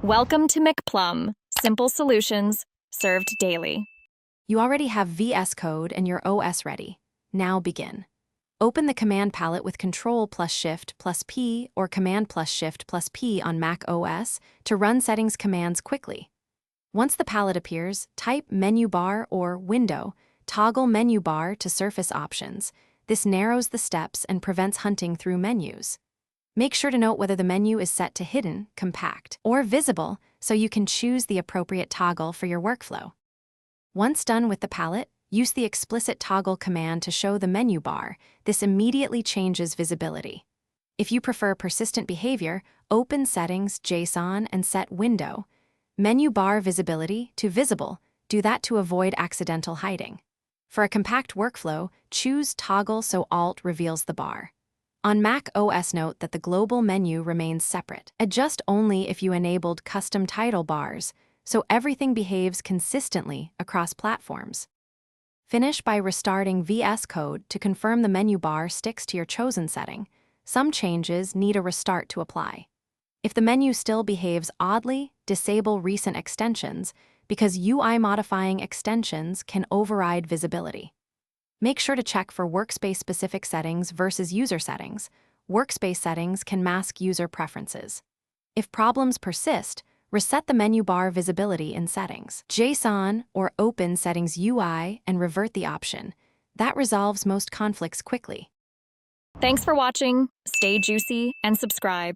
Welcome to McPlum, simple solutions served daily. You already have Vscode and your OS ready. Now begin. Open the command palette with Ctrl+Shift+P or Command+Shift+P on Mac OS to run settings commands quickly. Once the palette appears, type menu bar or window, toggle menu bar to surface options. This narrows the steps and prevents hunting through menus. Make sure to note whether the menu is set to hidden, compact, or visible so you can choose the appropriate toggle for your workflow. Once done with the palette, use the explicit toggle command to show the menu bar. This immediately changes visibility. If you prefer persistent behavior, open Settings, JSON, and set Window. Menu bar visibility to visible. Do that to avoid accidental hiding. For a compact workflow, choose Toggle so Alt reveals the bar. On Mac OS, note that the global menu remains separate. Adjust only if you enabled custom title bars, so everything behaves consistently across platforms. Finish by restarting Vscode to confirm the menu bar sticks to your chosen setting. Some changes need a restart to apply. If the menu still behaves oddly, disable recent extensions, because UI modifying extensions can override visibility. Make sure to check for workspace-specific settings versus user settings. Workspace settings can mask user preferences. If problems persist, reset the menu bar visibility in Settings, JSON, or open Settings UI and revert the option. That resolves most conflicts quickly. Thanks for watching. Stay juicy and subscribe.